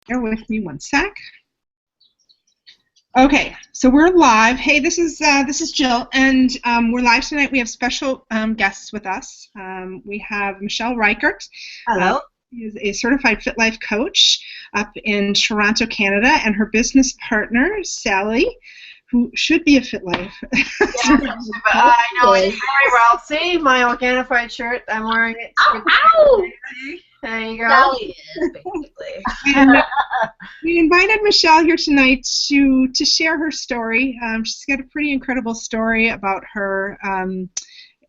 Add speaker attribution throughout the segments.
Speaker 1: Bear with me one sec. Okay, so we're live. Hey, this is Jill, and we're live tonight. We have special guests with us. We have Michelle Reichart.
Speaker 2: Hello.
Speaker 1: She is a certified Fit Life coach up in Toronto, Canada, and her business partner, Sally, who should be a Fit Life.
Speaker 2: Yeah, I know it very well. See my Organified shirt? I'm wearing it.
Speaker 3: Ow!
Speaker 2: There you go.
Speaker 3: Sally is, basically.
Speaker 1: And we invited Michelle here tonight to share her story. She's got a pretty incredible story about her,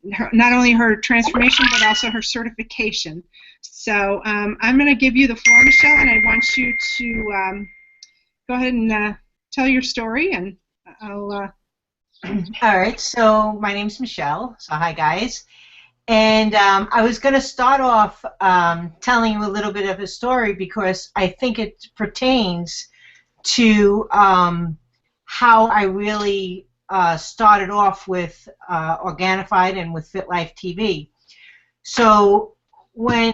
Speaker 1: not only her transformation, but also her certification. So I'm going to give you the floor, Michelle, and I want you to go ahead and tell your story, and I'll...
Speaker 2: All right, so my name's Michelle. So hi, guys. And I was going to start off telling you a little bit of a story because I think it pertains to how I really started off with Organified and with Fit Life TV. So when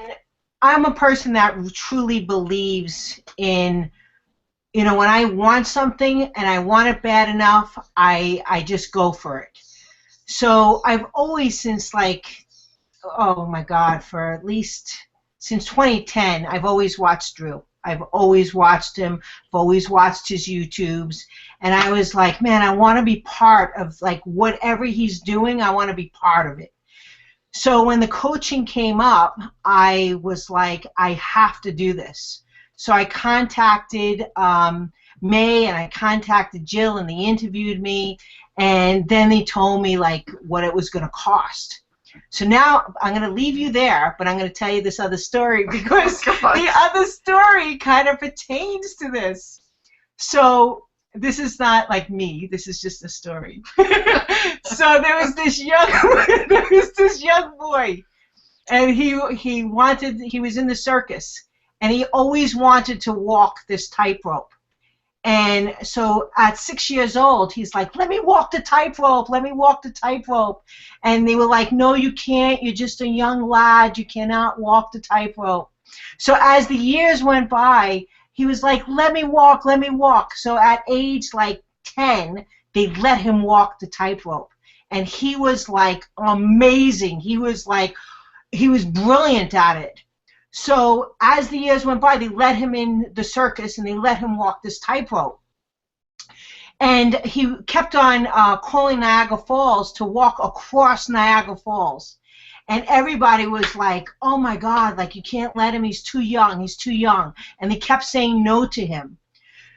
Speaker 2: I'm a person that truly believes in, you know, when I want something and I want it bad enough, I just go for it. So I've always, since like, oh my God, for at least since 2010, I've always watched Drew. I've always watched him. I've always watched his YouTubes. And I was like, man, I want to be part of, like, whatever he's doing, I want to be part of it. So when the coaching came up, I was like, I have to do this. So I contacted May and I contacted Jill, and they interviewed me. And then they told me, like, what it was going to cost. So now I'm going to leave you there, but I'm going to tell you this other story because the other story kind of pertains to this. So this is not like me. This is just a story. So there was this young boy, and he was in the circus, and he always wanted to walk this tightrope. And so at 6 years old, he's like, let me walk the tightrope, let me walk the tightrope. And they were like, no, you can't, you're just a young lad, you cannot walk the tightrope. So as the years went by, he was like, let me walk, let me walk. So at age like 10, they let him walk the tightrope. And he was like amazing. He was brilliant at it. So as the years went by, they let him in the circus and they let him walk this tightrope. And he kept on calling Niagara Falls to walk across Niagara Falls. And everybody was like, oh my God, like, you can't let him, he's too young, he's too young. And they kept saying no to him.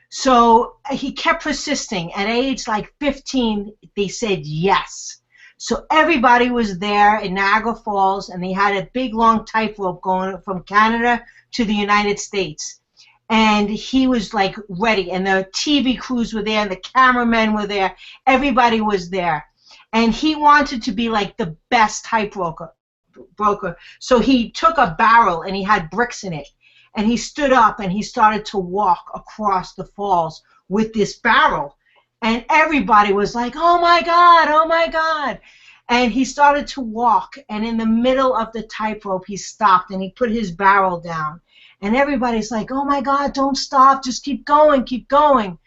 Speaker 2: So he kept persisting. At age like 15, they said yes. So everybody was there in Niagara Falls, and they had a big, long tightrope going from Canada to the United States. And he was, like, ready, and the TV crews were there, and the cameramen were there. Everybody was there. And he wanted to be, like, the best tightrope broker. So he took a barrel, and he had bricks in it. And he stood up, and he started to walk across the falls with this barrel. And everybody was like, oh my God, oh my God. And he started to walk, and in the middle of the tightrope, he stopped, and he put his barrel down. And everybody's like, oh my God, don't stop, just keep going, keep going.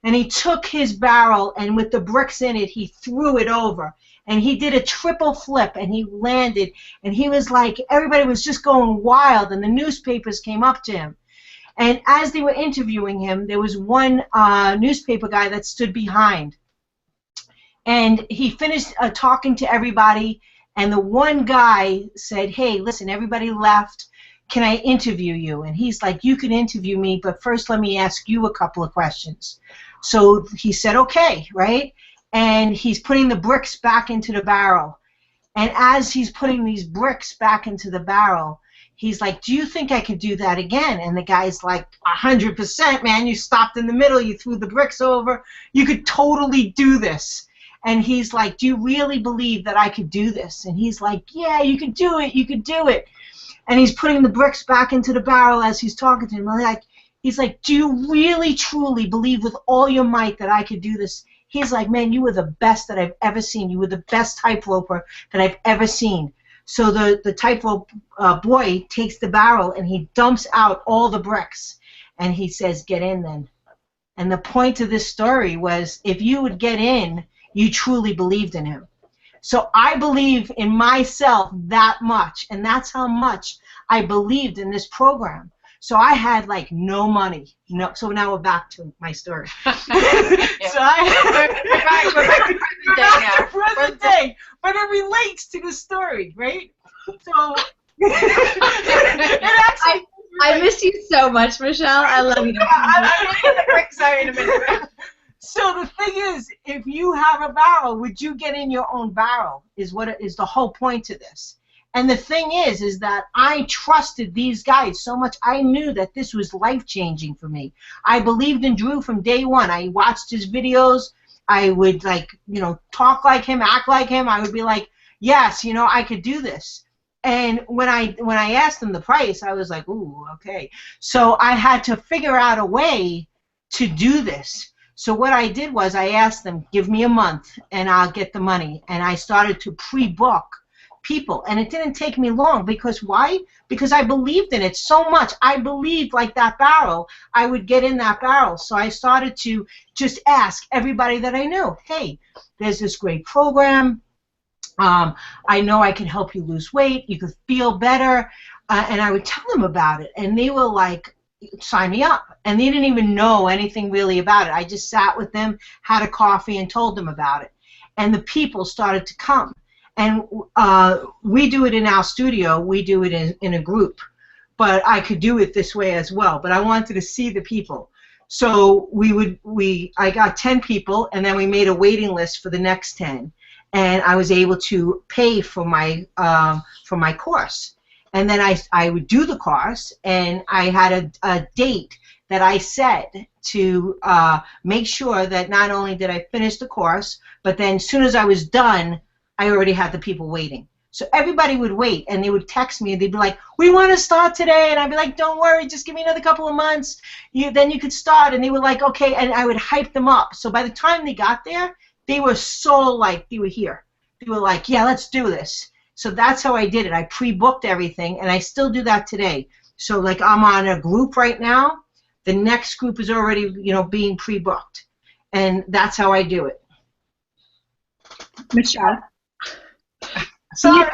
Speaker 2: And he took his barrel, and with the bricks in it, he threw it over. And he did a triple flip, and he landed, and he was like, everybody was just going wild, and the newspapers came up to him. And as they were interviewing him, there was one newspaper guy that stood behind. And he finished talking to everybody, and the one guy said, hey, listen, everybody left. Can I interview you? And he's like, you can interview me, but first let me ask you a couple of questions. So he said, okay, right? And he's putting the bricks back into the barrel. And as he's putting these bricks back into the barrel, he's like, do you think I could do that again? And the guy's like, 100%, man. You stopped in the middle. You threw the bricks over. You could totally do this. And he's like, do you really believe that I could do this? And he's like, yeah, you could do it. You could do it. And he's putting the bricks back into the barrel as he's talking to him. He's like, do you really, truly believe with all your might that I could do this? He's like, man, you were the best that I've ever seen. You were the best tightroper that I've ever seen. So the tightrope boy takes the barrel and he dumps out all the bricks. And he says, get in then. And the point of this story was, if you would get in, you truly believed in him. So I believe in myself that much, and that's how much I believed in this program. So I had like no money. No. So now we're back to my story. So we're back to present day, but it relates to the story, right? So it actually.
Speaker 3: I miss you so much, Michelle. I love you.
Speaker 2: Sorry, in a minute. So the thing is, if you have a barrel, would you get in your own barrel? Is what is the whole point to this. And the thing is that I trusted these guys so much. I knew that this was life-changing for me. I believed in Drew from day one. I watched his videos. I would, like, you know, talk like him, act like him. I would be like, yes, you know, I could do this. And when I asked them the price, I was like, ooh, okay. So I had to figure out a way to do this. So what I did was I asked them, give me a month and I'll get the money. And I started to pre-book people. And it didn't take me long. Because why? Because I believed in it so much. I believed, like that barrel, I would get in that barrel. So I started to just ask everybody that I knew, hey, there's this great program. I know I can help you lose weight. You could feel better. And I would tell them about it. And they were like, sign me up. And they didn't even know anything really about it. I just sat with them, had a coffee, and told them about it. And the people started to come. And we do it in our studio. We do it in a group. But I could do it this way as well. But I wanted to see the people. So I got 10 people, and then we made a waiting list for the next 10. And I was able to pay for my course. And then I would do the course, and I had a date that I set to make sure that not only did I finish the course, but then as soon as I was done, I already had the people waiting. So everybody would wait, and they would text me, and they'd be like, we want to start today. And I'd be like, don't worry, just give me another couple of months. Then you could start. And they were like, okay, and I would hype them up. So by the time they got there, they were so, like, they were here. They were like, yeah, let's do this. So that's how I did it. I pre-booked everything, and I still do that today. So, like, I'm on a group right now. The next group is already, you know, being pre-booked. And that's how I do it.
Speaker 1: Michelle.
Speaker 2: Sorry.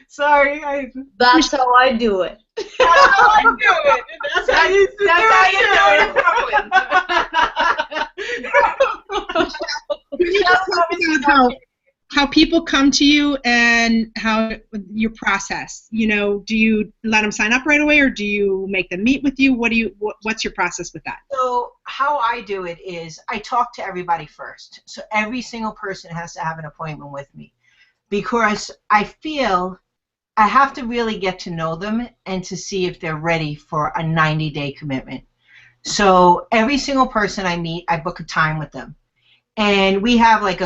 Speaker 2: Sorry.
Speaker 3: That's how I do it.
Speaker 2: That's how I do it. That's how you do
Speaker 1: it. How people come to you and how your process. You know, do you let them sign up right away, or do you make them meet with you? What's your process with that?
Speaker 2: So how I do it is I talk to everybody first. So every single person has to have an appointment with me, because I feel I have to really get to know them and to see if they're ready for a 90-day commitment. So every single person I meet, I book a time with them. And we have like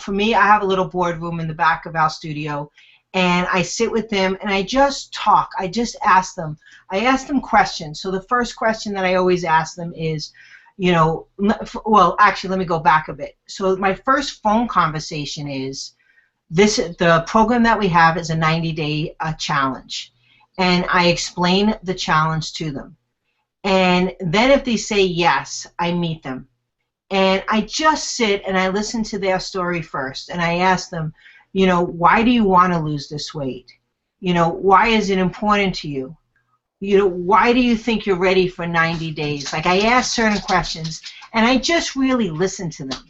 Speaker 2: for me, I have a little boardroom in the back of our studio, and I sit with them and I just talk. I just ask them. I ask them questions. So the first question that I always ask them is, you know, well, actually, let me go back a bit. So my first phone conversation is, the program that we have is a 90-day challenge. And I explain the challenge to them. And then if they say yes, I meet them. And I just sit and I listen to their story first, and I ask them, you know, why do you want to lose this weight? You know, why is it important to you? You know, why do you think you're ready for 90 days? Like, I ask certain questions, and I just really listen to them.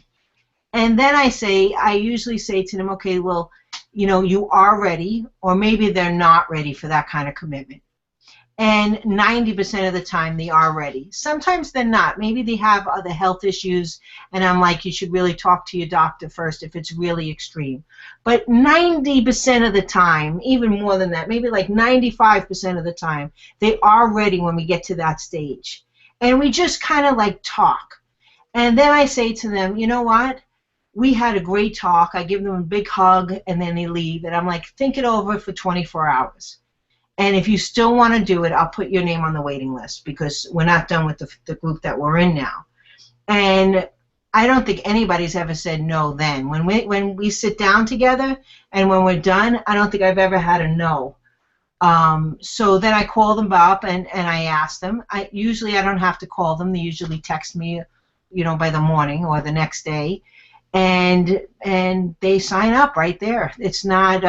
Speaker 2: And then I usually say to them, okay, well, you know, you are ready, or maybe they're not ready for that kind of commitment. And 90% of the time they are ready. Sometimes they're not. Maybe they have other health issues, and I'm like, you should really talk to your doctor first if it's really extreme. But 90% of the time, even more than that, maybe like 95% of the time, they are ready when we get to that stage. And we just kind of like talk. And then I say to them, you know what? We had a great talk. I give them a big hug, and then they leave. And I'm like, think it over for 24 hours. And if you still want to do it, I'll put your name on the waiting list, because we're not done with the group that we're in now. And I don't think anybody's ever said no then. When we sit down together and when we're done, I don't think I've ever had a no. So then I call them up and I ask them. Usually I don't have to call them. They usually text me, by the morning or the next day, and they sign up right there. It's not.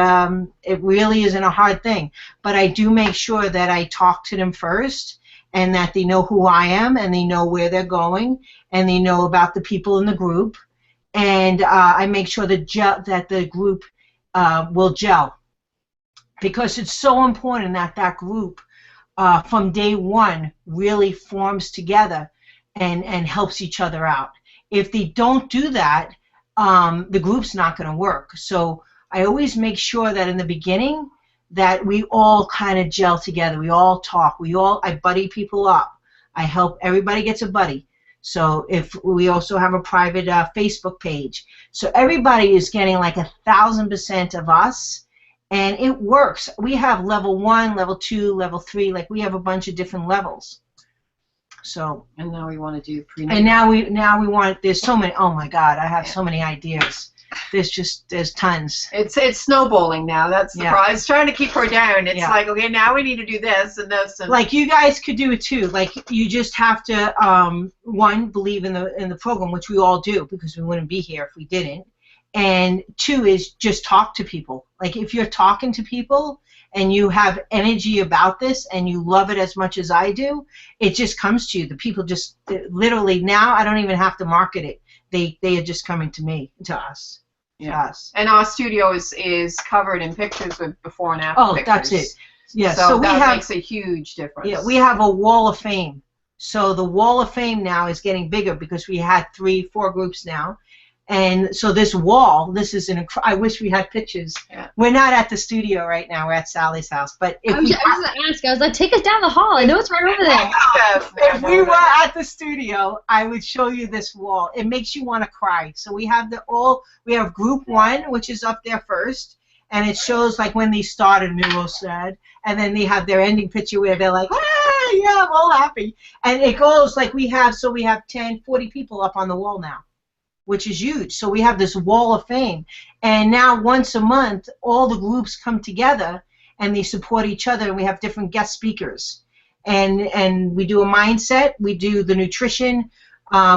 Speaker 2: It really isn't a hard thing. But I do make sure that I talk to them first, and that they know who I am, and they know where they're going, and they know about the people in the group, and I make sure that the group will gel. Because it's so important that that group from day one really forms together and helps each other out. If they don't do that, the group's not going to work. So I always make sure that in the beginning that we all kind of gel together. We all talk. I buddy people up. I help. Everybody gets a buddy. So if we also have a private Facebook page. So everybody is getting like 1,000% of us. And it works. We have level 1, level 2, level 3. Like we have a bunch of different levels. So.
Speaker 4: And now we want to do prenatal.
Speaker 2: And now we want. There's so many. Oh my God! I have so many ideas. There's tons.
Speaker 4: It's snowballing now. That's the problem. I was trying to keep her down. It's like, okay, now we need to do this and this. And
Speaker 2: like you guys could do it too. Like you just have to one, believe in the program, which we all do, because we wouldn't be here if we didn't. And 2 is just talk to people. Like if you're talking to people and you have energy about this and you love it as much as I do, it just comes to you. The people just literally now I don't even have to market it. They are just coming to me, to us.
Speaker 4: Yeah.
Speaker 2: To us.
Speaker 4: And our studio is covered in pictures with before and after pictures.
Speaker 2: That's it. Yeah.
Speaker 4: So that makes a huge difference.
Speaker 2: Yeah, we have a wall of fame. So the wall of fame now is getting bigger because we had 3-4 groups now. And so this wall, this is I wish we had pictures. Yeah. We're not at the studio right now. We're at Sally's house. But if
Speaker 3: I was going to ask. I was like, take us down the hall. I know it's right over there.
Speaker 2: If we were at the studio, I would show you this wall. It makes you want to cry. So we have we have group 1, which is up there first, and it shows like when they started and they're all sad, and then they have their ending picture where they're like, ah, yeah, I'm all happy. And it goes like we have 10, 40 people up on the wall now, which is huge. So we have this wall of fame. And now once a month, all the groups come together and they support each other, and we have different guest speakers. And we do a mindset, we do the nutrition,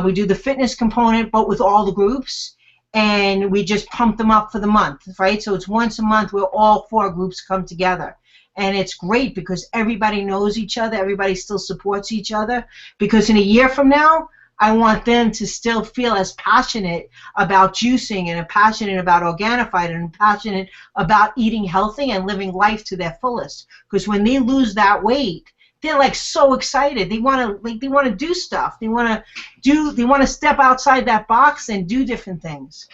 Speaker 2: we do the fitness component, but with all the groups, and we just pump them up for the month, right? So it's once a month where all 4 groups come together. And it's great because everybody knows each other, everybody still supports each other, because in a year from now, I want them to still feel as passionate about juicing and passionate about Organifi and passionate about eating healthy and living life to their fullest. Because when they lose that weight, they're like so excited. They want to do stuff. They want to step outside that box and do different things.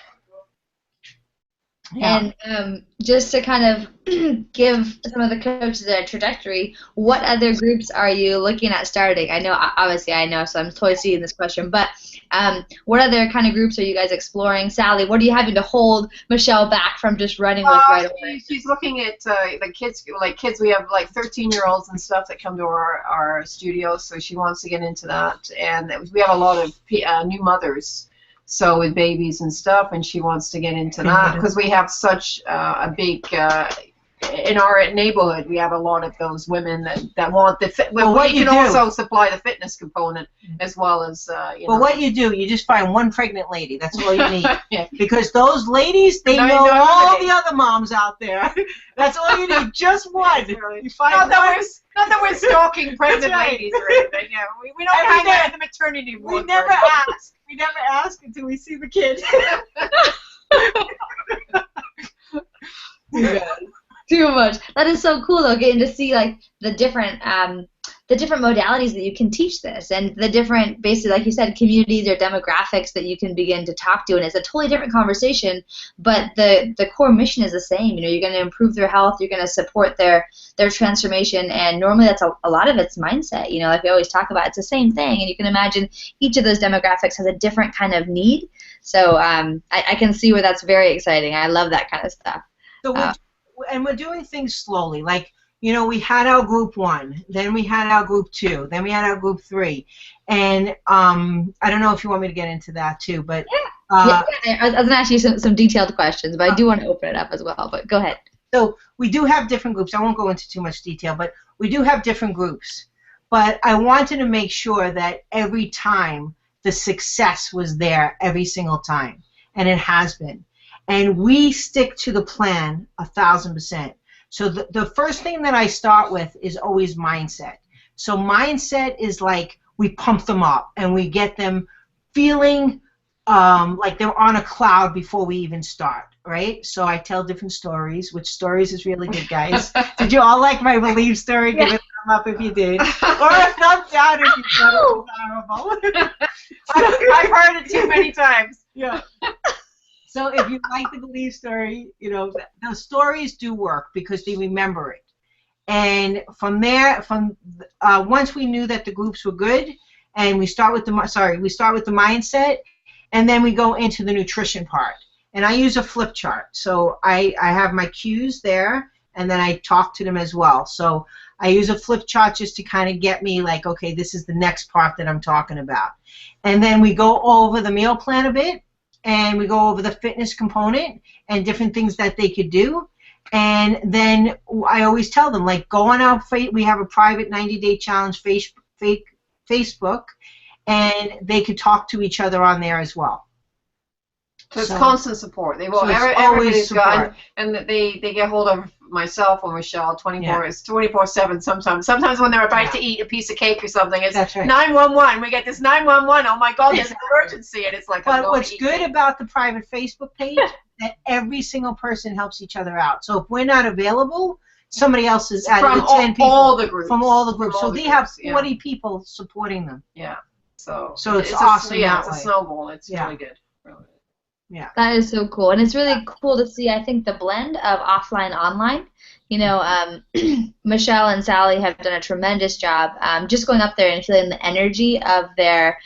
Speaker 3: Yeah. And just to kind of give some of the coaches a trajectory, what other groups are you looking at starting? I know, obviously I know, so I'm totally seeing this question, but what other kind of groups are you guys exploring? Sally, what are you having to hold Michelle back from just running with right away?
Speaker 4: She's looking at the kids, we have like 13-year-olds and stuff that come to our studio, so she wants to get into that. And we have a lot of new mothers, so with babies and stuff, and she wants to get into that because we have such a big in our neighborhood. We have a lot of those women that want the fit. Well, what you can also supply the fitness component as well as
Speaker 2: Well, what you do, you just find one pregnant lady. That's all you need. Yeah. Because those ladies, they know all the other moms out there. That's all you need. Just one. You find
Speaker 4: not that we're stalking pregnant ladies or anything. Yeah, we don't hang out at the maternity ward.
Speaker 2: We never ask. We never ask until we see the kid.
Speaker 3: Yeah. Too much. That is so cool though, getting to see like the different modalities that you can teach this, and the different, basically like you said, communities or demographics that you can begin to talk to, and it's a totally different conversation, but the core mission is the same. You're going to improve their health, you're going to support their transformation, and normally that's a lot of it's mindset. Like we always talk about, it's the same thing, and you can imagine each of those demographics has a different kind of need. So I can see where that's very exciting. I love that kind of stuff.
Speaker 2: So we're doing things slowly. Like, we had our group 1, then we had our group 2, then we had our group 3, and I don't know if you want me to get into that too, but
Speaker 3: I was going to ask you some detailed questions, but I do want to open it up as well. But go ahead.
Speaker 2: So we do have different groups. I won't go into too much detail, but we do have different groups. But I wanted to make sure that every time the success was there every single time, and it has been. And we stick to the plan 1,000%. So the first thing that I start with is always mindset. So mindset is like we pump them up and we get them feeling like they're on a cloud before we even start, right? So I tell different stories, which stories is really good, guys. Did you all like my believe story? Give it a thumb up if you did. Or a thumb down if you thought it was horrible.
Speaker 4: I've heard it too many times.
Speaker 2: Yeah. So if you like the believe story, you know, those stories do work because they remember it. And from there, once we knew that the groups were good, and we start with the mindset, and then we go into the nutrition part. And I use a flip chart. So I have my cues there, and then I talk to them as well. So I use a flip chart just to kind of get me like, okay, this is the next part that I'm talking about. And then we go over the meal plan a bit, and we go over the fitness component and different things that they could do. And then I always tell them, like, go on our we have a private 90-day challenge Facebook, and they could talk to each other on there as well.
Speaker 4: So it's constant support. They will.
Speaker 2: So
Speaker 4: everybody's got, and they get hold of myself or Michelle 24. It's 24/7 sometimes. Sometimes when they're about to eat a piece of cake or something, it's 911. We get this 911. Oh my God, there's an emergency, and it's like.
Speaker 2: But what's good about the private Facebook page that every single person helps each other out. So if we're not available, somebody else is added
Speaker 4: from
Speaker 2: 10 people
Speaker 4: all the groups.
Speaker 2: From all the groups. So they have 40 people supporting them.
Speaker 4: Yeah. So
Speaker 2: it's awesome.
Speaker 4: It's a snowball. It's really good. Really.
Speaker 3: Yeah. That is so cool. And it's really cool to see, I think, the blend of offline, online. You know, Michelle and Sally have done a tremendous job just going up there and feeling the energy of their,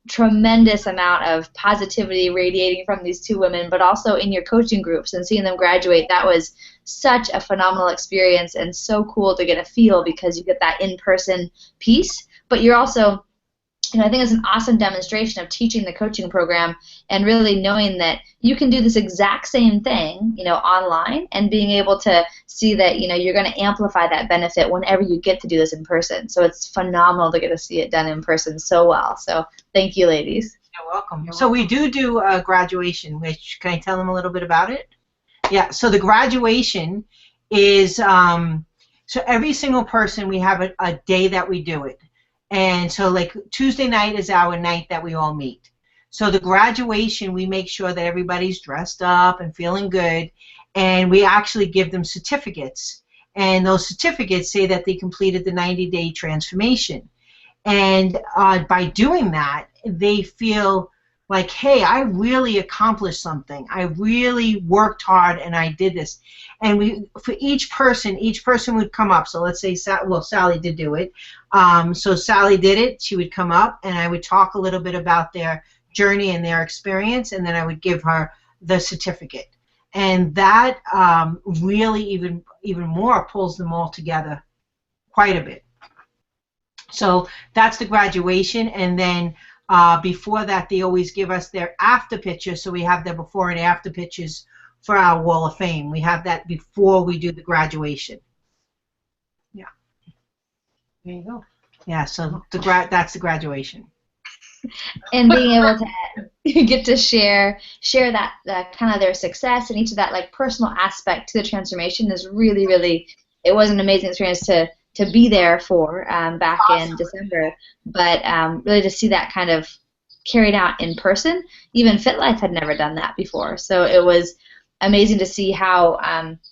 Speaker 3: tremendous amount of positivity radiating from these two women, but also in your coaching groups and seeing them graduate. That was such a phenomenal experience and so cool to get a feel because you get that in-person piece, but you're also, I think it's an awesome demonstration of teaching the coaching program and really knowing that you can do this exact same thing, online and being able to see that, you're going to amplify that benefit whenever you get to do this in person. So it's phenomenal to get to see it done in person so well. So thank you, ladies.
Speaker 2: You're welcome. So we do a graduation, which, can I tell them a little bit about it? Yeah, so the graduation is, so every single person, we have a day that we do it. And so, like, Tuesday night is our night that we all meet. So the graduation, we make sure that everybody's dressed up and feeling good, and we actually give them certificates. And those certificates say that they completed the 90-day transformation. And by doing that, they feel like, hey, I really accomplished something. I really worked hard, and I did this. And for each person would come up. So let's say, Sally did do it. So Sally did it. She would come up, and I would talk a little bit about their journey and their experience, and then I would give her the certificate. And that really even more pulls them all together quite a bit. So that's the graduation, and then before that, they always give us their after picture. So we have their before and after pictures for our Wall of Fame. We have that before we do the graduation. Yeah. There you go. Yeah, so that's the graduation.
Speaker 3: And being able to get to share that kind of their success and each of that like personal aspect to the transformation is really, really, it was an amazing experience to be there for back in December, but really to see that kind of carried out in person. Even FitLife had never done that before, so it was amazing to see how,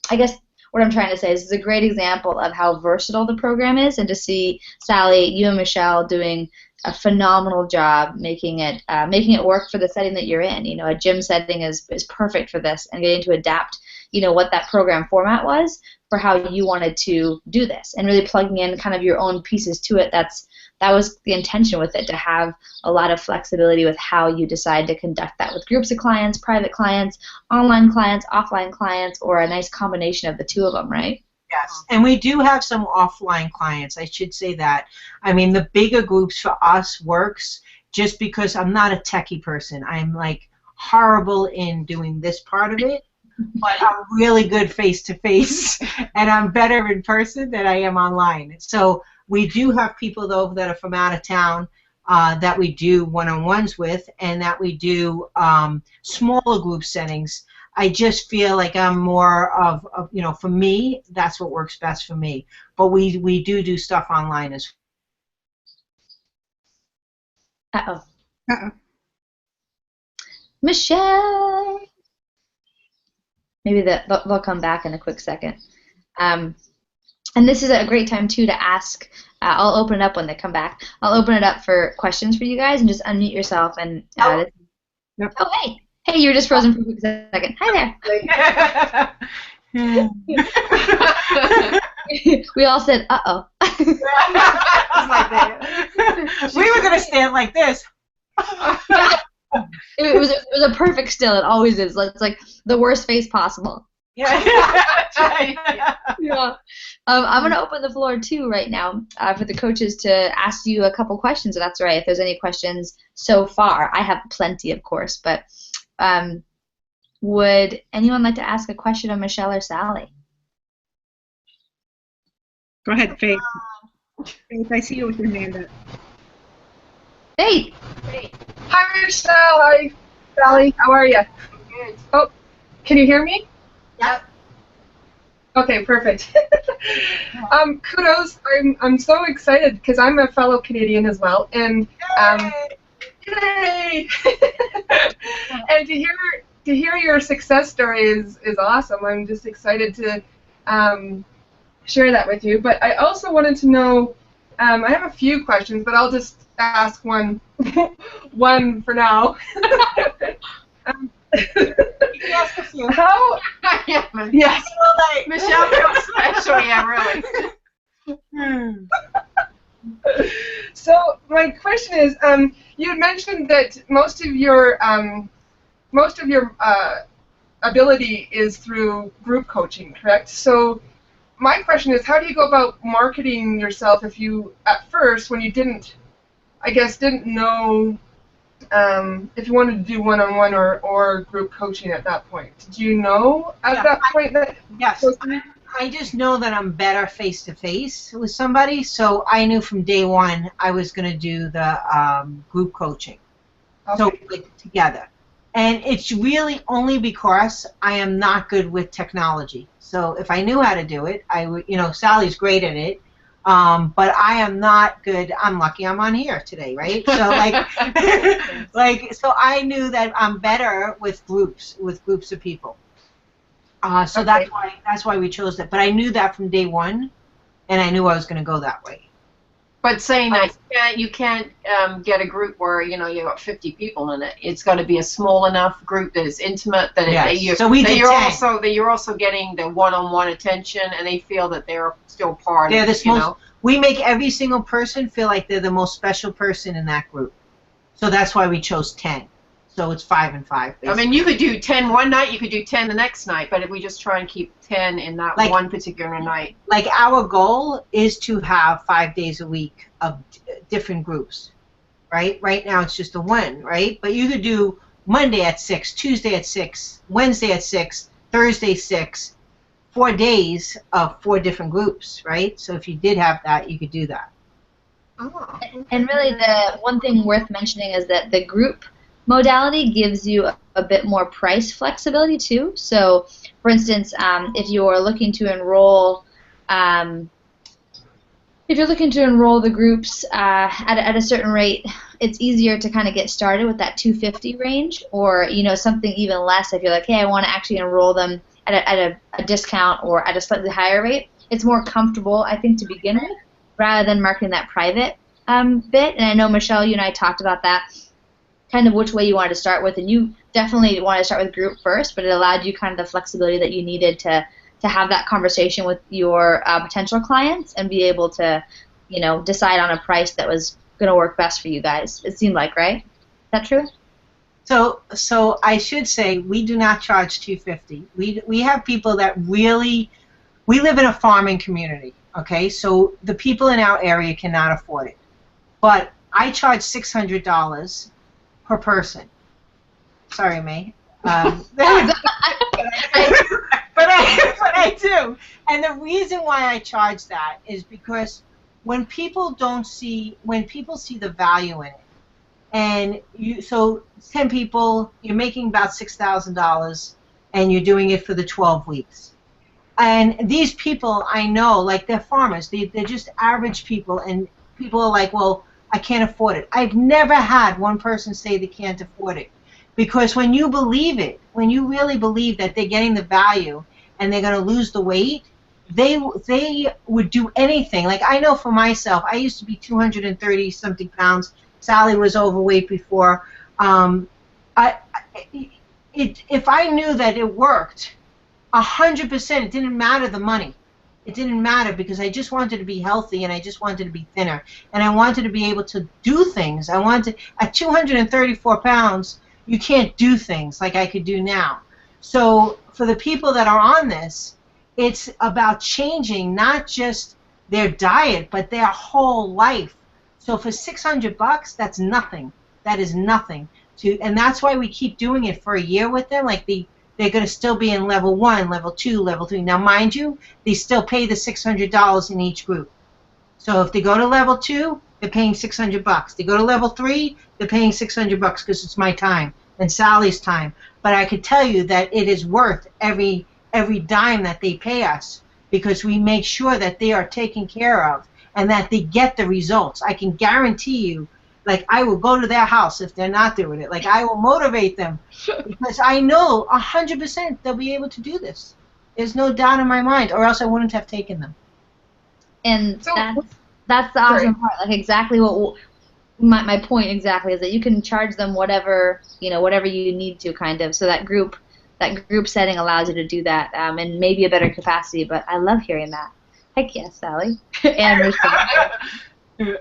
Speaker 3: I guess what I'm trying to say is it's a great example of how versatile the program is, and to see Sally, you and Michelle doing a phenomenal job making it work for the setting that you're in. A gym setting is perfect for this, and getting to adapt, what that program format was for how you wanted to do this, and really plugging in kind of your own pieces to it. That was the intention with it, to have a lot of flexibility with how you decide to conduct that with groups of clients, private clients, online clients, offline clients, or a nice combination of the two of them, right?
Speaker 2: Yes, and we do have some offline clients, I should say that. I mean, the bigger groups for us works just because I'm not a techie person. I'm like horrible in doing this part of it. but I'm really good face-to-face, and I'm better in person than I am online. So we do have people, though, that are from out of town that we do one-on-ones with, and that we do smaller group settings. I just feel like I'm more of for me, that's what works best for me. But we do stuff online as well.
Speaker 3: Uh-oh.
Speaker 1: Uh-oh.
Speaker 3: Michelle! Maybe they'll come back in a quick second. And this is a great time, too, to ask. I'll open it up when they come back. I'll open it up for questions for you guys, and just unmute yourself. And
Speaker 1: Yep.
Speaker 3: Oh, hey. Hey, you were just frozen for a quick second. Hi there. We all said, uh-oh.
Speaker 2: We were going to stand like this.
Speaker 3: It was a perfect still. It always is. It's like the worst face possible.
Speaker 2: Yeah.
Speaker 3: Yeah. I'm going to open the floor, too, right now for the coaches to ask you a couple questions, if that's all right. If there's any questions so far. I have plenty, of course, but would anyone like to ask a question of Michelle or Sally?
Speaker 1: Go ahead, Faith. Faith, I see you with your hand up.
Speaker 3: Faith!
Speaker 5: Hi, Michelle. Hi, Sally. How are you?
Speaker 4: Good.
Speaker 5: Oh, can you hear me?
Speaker 2: Yep.
Speaker 5: Okay, perfect. Kudos. I'm so excited because I'm a fellow Canadian as well, and yay! And to hear your success story is awesome. I'm just excited to share that with you. But I also wanted to know. I have a few questions, but I'll just ask one for now.
Speaker 2: You can ask a few.
Speaker 5: How?
Speaker 4: Yeah,
Speaker 5: Yes.
Speaker 4: Michelle feels special, yeah, really.
Speaker 5: So my question is, you had mentioned that most of your ability is through group coaching, correct? So my question is, how do you go about marketing yourself if you, at first, when you didn't know if you wanted to do one-on-one or group coaching at that point? Did you know at that point that?
Speaker 2: Yes. I just know that I'm better face-to-face with somebody, so I knew from day one I was going to do the group coaching.
Speaker 5: Okay.
Speaker 2: So like, together. And it's really only because I am not good with technology. So if I knew how to do it, I would, Sally's great at it. But I am not good. I'm lucky I'm on here today, right? So so I knew that I'm better with groups of people. So
Speaker 5: Okay.
Speaker 2: that's why we chose that. But I knew that from day one, and I knew I was going to go that way.
Speaker 4: But saying that you can't get a group where you got 50 people in it. It's got to be a small enough group that is intimate that you're also getting the one-on-one attention, and they feel that they're still part
Speaker 2: They're
Speaker 4: of
Speaker 2: the we make every single person feel like they're the most special person in that group. So that's why we chose 10. So it's 5 and 5. Basically.
Speaker 4: I mean, you could do 10 one night, you could do 10 the next night, but if we just try and keep 10 in that one particular night.
Speaker 2: Like our goal is to have 5 days a week of different groups, right? Right now it's just the one, right? But you could do Monday at 6, Tuesday at 6, Wednesday at 6, Thursday 6, 4 days of 4 different groups, right? So if you did have that, you could do that.
Speaker 4: Oh.
Speaker 3: And really the one thing worth mentioning is that the group modality gives you a bit more price flexibility too. So, for instance, if you're looking to enroll, the groups at a certain rate, it's easier to kind of get started with that $250 range, or something even less if you're like, hey, I want to actually enroll them at a discount or at a slightly higher rate. It's more comfortable, I think, to begin with, rather than marketing that private bit. And I know, Michelle, you and I talked about that, kind of which way you wanted to start with, and you definitely wanted to start with group first, but it allowed you kind of the flexibility that you needed to have that conversation with your potential clients and be able to, decide on a price that was going to work best for you guys. It seemed like, right? Is that true?
Speaker 2: So I should say we do not charge $250. We have people that really, we live in a farming community, okay? So the people in our area cannot afford it. But I charge $600 per person. Sorry, May. but I do. And the reason why I charge that is because when people see the value in it, and so 10 people, you're making about $6,000, and you're doing it for the 12 weeks. And these people, I know, like they're farmers, they're just average people, and people are like, well, I can't afford it. I've never had one person say they can't afford it. Because when you believe it, when you really believe that they're getting the value and they're going to lose the weight, they would do anything. Like I know for myself, I used to be 230 something pounds. Sally was overweight before. If I knew that it worked 100%, it didn't matter the money. It didn't matter because I just wanted to be healthy and I just wanted to be thinner. And I wanted to be able to do things. At 234 pounds, you can't do things like I could do now. So for the people that are on this, it's about changing not just their diet, but their whole life. So for $600, that's nothing. That is nothing. And that's why we keep doing it for a year with them. Like they're going to still be in level 1, level 2, level 3. Now, mind you, they still pay the $600 in each group. So if they go to level 2, they're paying $600. They go to level 3, they're paying $600 because it's my time and Sally's time. But I could tell you that it is worth every dime that they pay us because we make sure that they are taken care of and that they get the results. I can guarantee you, like I will go to their house if they're not doing it. Like I will motivate them because I know 100% they'll be able to do this. There's no doubt in my mind, or else I wouldn't have taken them.
Speaker 3: And so, that's the awesome part. Like exactly what my point exactly is that you can charge them whatever you need to, kind of. So that group setting allows you to do that, and maybe a better capacity. But I love hearing that. Heck yes, Sally and Michelle.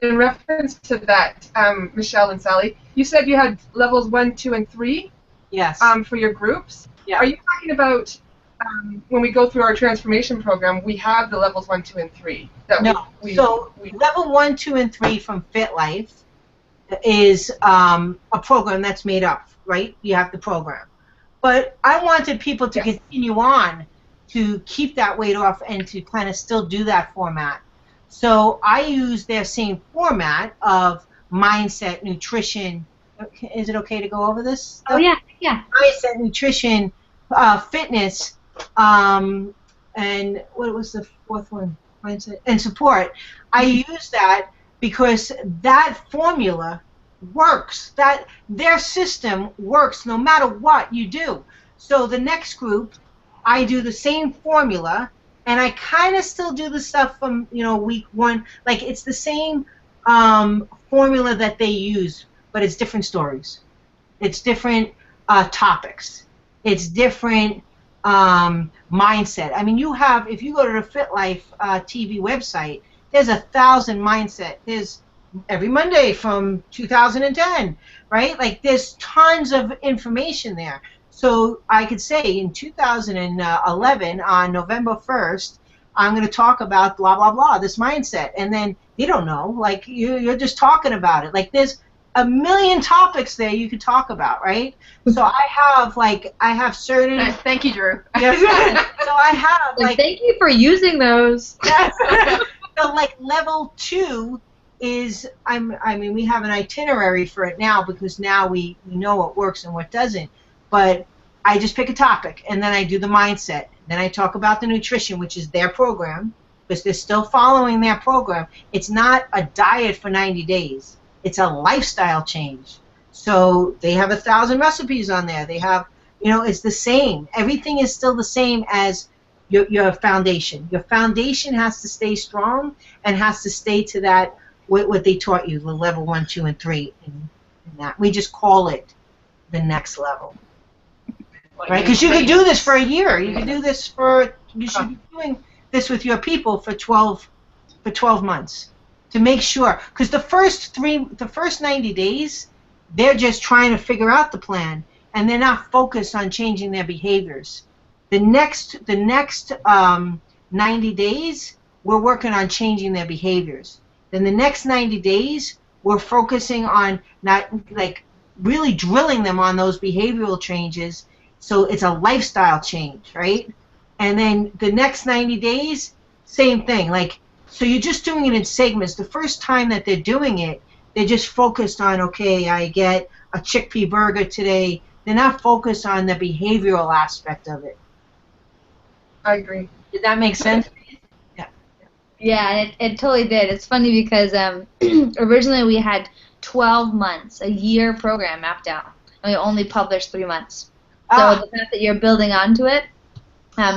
Speaker 5: In reference to that, Michelle and Sally, you said you had levels 1, 2, and 3.
Speaker 2: Yes.
Speaker 5: For your groups.
Speaker 2: Yeah.
Speaker 5: Are you talking about when we go through our transformation program? We have the levels 1, 2, and 3.
Speaker 2: So level 1, 2, and 3 from FitLife is a program that's made up, right? You have the program. But I wanted people to continue on to keep that weight off and to kind of still do that format. So I use their same format of mindset, nutrition. Is it okay to go over this stuff?
Speaker 3: Oh, yeah.
Speaker 2: Mindset, nutrition, fitness, and what was the fourth one? Mindset and support. I use that because that formula works. That their system works no matter what you do. So the next group, I do the same formula, and I kind of still do the stuff from week 1. Like it's the same formula that they use, but it's different stories. It's different topics. It's different mindset. I mean, if you go to the FitLife TV website, there's 1,000 mindset. There's every Monday from 2010, right? Like there's tons of information there. So I could say in 2011, on November 1st, I'm going to talk about blah, blah, blah, this mindset. And then you don't know. Like you're just talking about it. Like there's a million topics there you could talk about, right? So I have certain...
Speaker 4: Thank you, Drew.
Speaker 2: Yes. So I have like...
Speaker 3: Thank you for using those.
Speaker 2: So like level 2 is, I mean, we have an itinerary for it now because now we know what works and what doesn't. But I just pick a topic, and then I do the mindset. Then I talk about the nutrition, which is their program, because they're still following their program. It's not a diet for 90 days. It's a lifestyle change. So they have 1,000 recipes on there. They have, it's the same. Everything is still the same as your foundation. Your foundation has to stay strong and has to stay to that, what they taught you, the level 1, 2, and 3. In that. We just call it the next level. Right? Because you could do this for a year. You should be doing this with your people for 12 months to make sure. Because the first 90 days, they're just trying to figure out the plan, and they're not focused on changing their behaviors. The next 90 days, we're working on changing their behaviors. Then the next 90 days, we're focusing on not like really drilling them on those behavioral changes, so it's a lifestyle change, right? And then the next 90 days, same thing. Like, so you're just doing it in segments. The first time that they're doing it, they're just focused on, okay, I get a chickpea burger today. They're not focused on the behavioral aspect of it.
Speaker 5: I agree.
Speaker 2: Did that make sense?
Speaker 3: Yeah, it totally did. It's funny because originally we had 12 months, a year program mapped out, and we only published 3 months. So the fact that you're building onto it,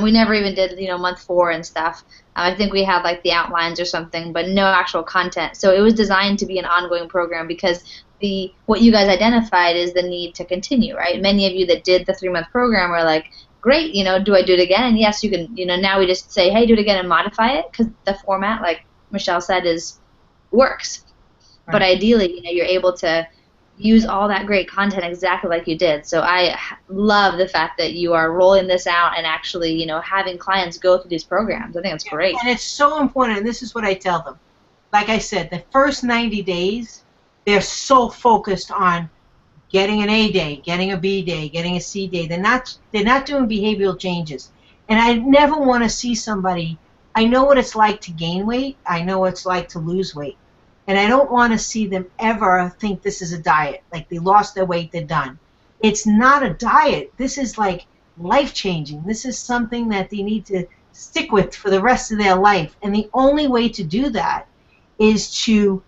Speaker 3: we never even did, month 4 and stuff. I think we had like the outlines or something, but no actual content. So it was designed to be an ongoing program because what you guys identified is the need to continue, right? Many of you that did the 3-month program were like, great, do I do it again? And yes, you can, now we just say, hey, do it again and modify it because the format, like Michelle said, works. Right. But ideally, you're able to use all that great content exactly like you did. So I love the fact that you are rolling this out and actually, having clients go through these programs. I think it's great.
Speaker 2: And it's so important, and this is what I tell them. Like I said, the first 90 days, they're so focused on getting an A day, getting a B day, getting a C day. They're not doing behavioral changes. And I never want to see somebody, I know what it's like to gain weight, I know what it's like to lose weight. And I don't want to see them ever think this is a diet. Like they lost their weight, they're done. It's not a diet. This is like life-changing. This is something that they need to stick with for the rest of their life. And the only way to do that is to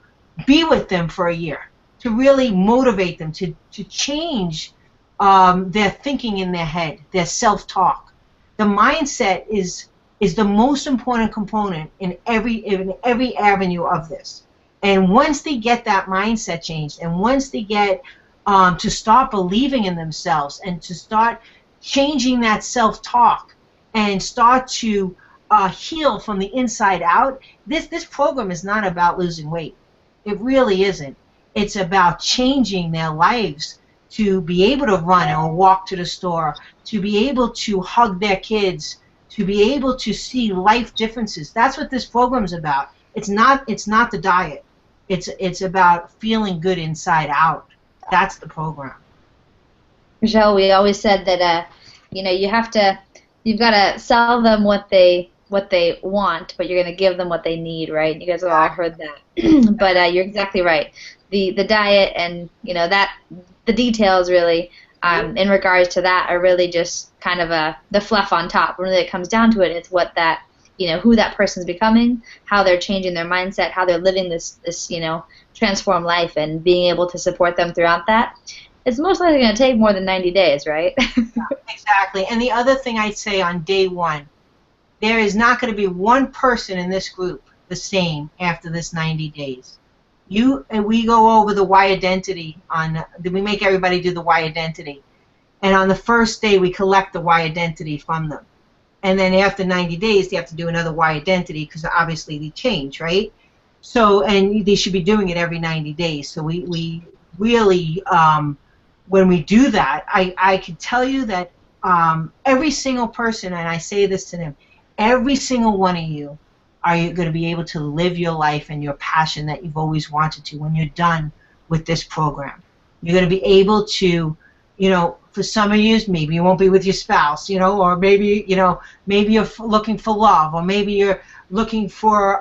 Speaker 2: be with them for a year, to really motivate them, to change their thinking in their head, their self-talk. The mindset is the most important component in every avenue of this. And once they get that mindset changed, and once they get to start believing in themselves and to start changing that self-talk and start to heal from the inside out, this program is not about losing weight. It really isn't. It's about changing their lives to be able to run or walk to the store, to be able to hug their kids, to be able to see life differences. That's what this program's about. It's not the diet. It's about feeling good inside out. That's the program.
Speaker 3: Michelle, we always said that you've got to sell them what they want, but you're going to give them what they need, right? You guys have all heard that. But you're exactly right. The diet and the details really in regards to that are really just kind of the fluff on top. When it comes down to it, it's what that who that person's becoming, how they're changing their mindset, how they're living this transformed life, and being able to support them throughout that. It's most likely going to take more than 90 days, right?
Speaker 2: Exactly. And the other thing I'd say on day 1, there is not going to be one person in this group the same after this 90 days. We go over the Y identity we make everybody do the Y identity. And on the first day, we collect the Y identity from them. And then after 90 days, they have to do another Y identity because obviously they change, right? So, and they should be doing it every 90 days. So we really, when we do that, I can tell you that every single person, and I say this to them, every single one of you are going to be able to live your life and your passion that you've always wanted to when you're done with this program. You're going to be able to, for some of you, maybe you won't be with your spouse, or maybe you're looking for love, or maybe you're looking for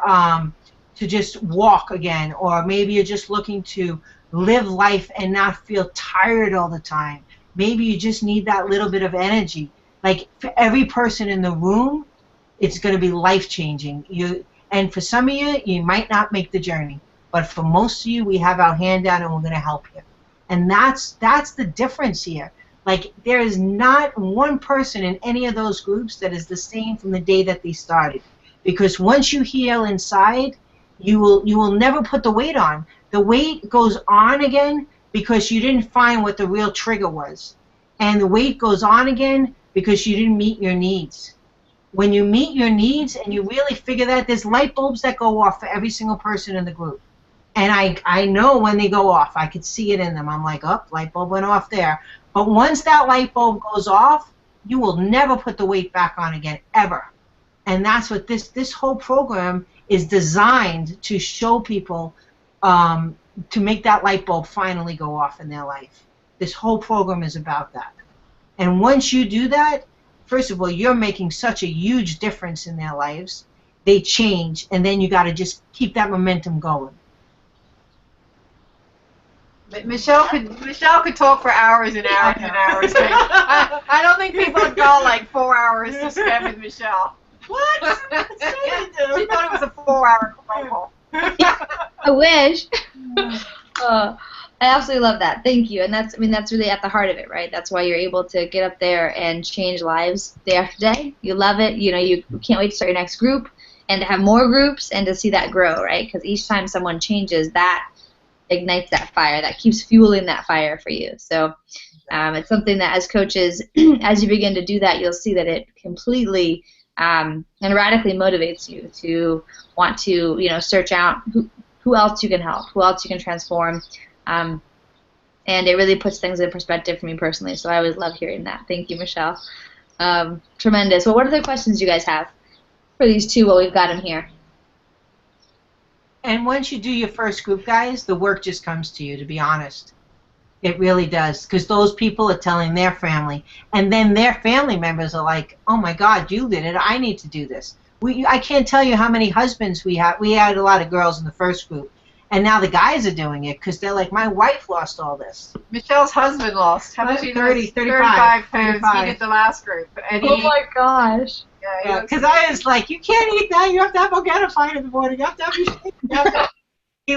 Speaker 2: to just walk again, or maybe you're just looking to live life and not feel tired all the time. Maybe you just need that little bit of energy. Like for every person in the room, it's going to be life-changing. And for some of you, you might not make the journey, but for most of you, we have our hand out and we're going to help you. And that's the difference here. Like there is not one person in any of those groups that is the same from the day that they started, because once you heal inside, you will never put the weight on. The weight goes on again because you didn't find what the real trigger was, and the weight goes on again because you didn't meet your needs. When you meet your needs and you really figure that, there's light bulbs that go off for every single person in the group. And I know when they go off. I could see it in them. I'm like, oh, light bulb went off there. But once that light bulb goes off, you will never put the weight back on again, ever. And that's what this whole program is designed to show people, to make that light bulb finally go off in their life. This whole program is about that. And once you do that, first of all, you're making such a huge difference in their lives. They change, and then you got to just keep that momentum going.
Speaker 4: Michelle could talk for hours and hours and hours. I don't think people would go like 4 hours to spend with Michelle.
Speaker 2: What?
Speaker 4: She thought it was a 4-hour phone call.
Speaker 3: I wish. I absolutely love that. Thank you. And that's really at the heart of it, right? That's why you're able to get up there and change lives day after day. You love it. You know, you can't wait to start your next group and to have more groups and to see that grow, right? Because each time someone changes, that ignites that fire. That keeps fueling that fire for you. So it's something that as coaches, as you begin to do that, you'll see that it completely and radically motivates you to want to, you know, search out who else you can help, who else you can transform. And it really puts things in perspective for me personally, so I always love hearing that. Thank you, Michelle. Tremendous. Well, what other questions do you guys have for these two while we've got them here?
Speaker 2: And once you do your first group, guys, the work just comes to you, to be honest. It really does, because those people are telling their family, and then their family members are like, oh, my God, you did it. I need to do this. I can't tell you how many husbands we had. We had a lot of girls in the first group. And now the guys are doing it because they're like, my wife lost all this.
Speaker 4: Michelle's husband lost. How much?
Speaker 2: 35
Speaker 4: pounds. He did the last group. And
Speaker 3: oh my gosh.
Speaker 2: Yeah, because I was like, you can't eat that. You have to have Organifi in the morning. You have to have your shake. He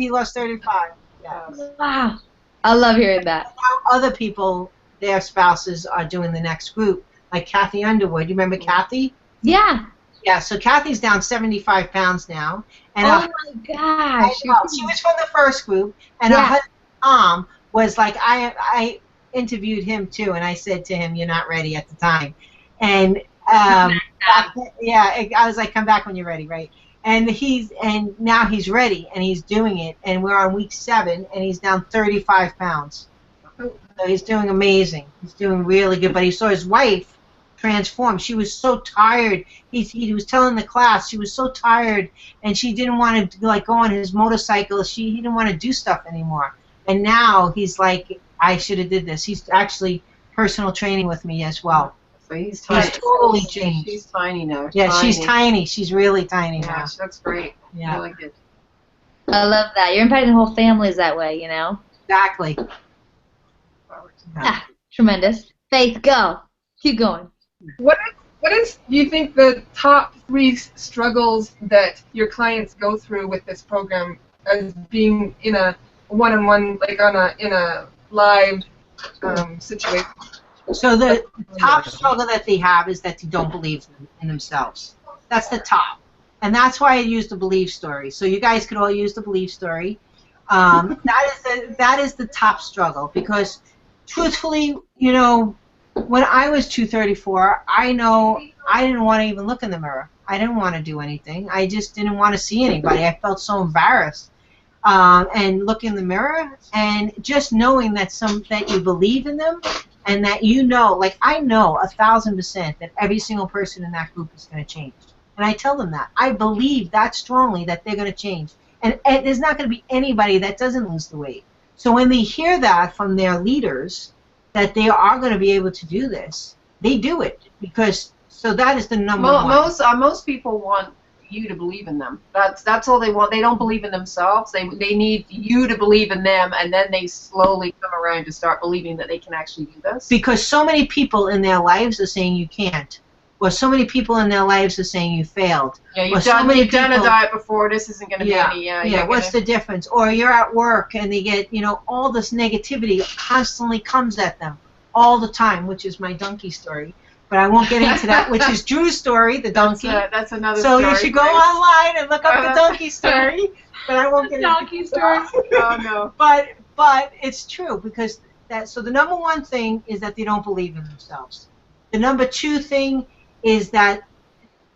Speaker 2: lost 35. Yeah.
Speaker 3: Wow. I love hearing that.
Speaker 2: Now other people, their spouses are doing the next group. Like Kathy Underwood. You remember Kathy?
Speaker 3: Yeah.
Speaker 2: Yeah, so Kathy's down 75 pounds now. And
Speaker 3: oh my gosh.
Speaker 2: she was from the first group, and her husband, Tom, was like, I interviewed him too, and I said to him, you're not ready at the time. And I was like, come back when you're ready, right? And now he's ready, and he's doing it, and we're on week 7, and he's down 35 pounds. So he's doing amazing. He's doing really good, but he saw his wife transformed. She was so tired. He was telling the class she was so tired, and she didn't want to like go on his motorcycle. He didn't want to do stuff anymore. And now he's like, I should have did this. He's actually personal training with me as well.
Speaker 4: So he's tiny.
Speaker 2: He's totally changed.
Speaker 4: She's tiny now.
Speaker 2: Yeah, she's tiny. She's really tiny now.
Speaker 4: Yeah, that's great.
Speaker 2: Yeah.
Speaker 4: Really good.
Speaker 3: I love that. You're impacting whole families that way, you know?
Speaker 2: Exactly.
Speaker 3: Ah, tremendous. Faith, go. Keep going.
Speaker 5: What is do you think the top 3 struggles that your clients go through with this program as being in a one-on-one, like in a live situation?
Speaker 2: So the top struggle that they have is that they don't believe in themselves. That's the top. And that's why I used the belief story. So you guys could all use the belief story. That is the top struggle, because truthfully, you know, when I was 234, I know I didn't want to even look in the mirror. I didn't want to do anything. I just didn't want to see anybody. I felt so embarrassed. And look in the mirror, and just knowing that you believe in them, and that you know, like I know 1,000% that every single person in that group is going to change. And I tell them that. I believe that strongly that they're going to change. And there's not going to be anybody that doesn't lose the weight. So when they hear that from their leaders, that they are going to be able to do this, they do it, because so that is the number one.
Speaker 4: Most people want you to believe in them. That's all they want. They don't believe in themselves. They need you to believe in them, and then they slowly come around to start believing that they can actually do this.
Speaker 2: Because so many people in their lives are saying you can't, or so many people in their lives are saying you failed.
Speaker 4: Yeah, you've done a diet before. This isn't going to be any.
Speaker 2: Yeah. What's the difference? Or you're at work and they get, you know, all this negativity constantly comes at them all the time, which is my donkey story. But I won't get into that, which is Drew's story, the donkey.
Speaker 4: That's another
Speaker 2: story.
Speaker 4: So
Speaker 2: you should go online and look up the donkey story. But I won't get into
Speaker 3: donkey story.
Speaker 4: Oh no.
Speaker 2: But it's true, because so the number one thing is that they don't believe in themselves. The number 2 thing is that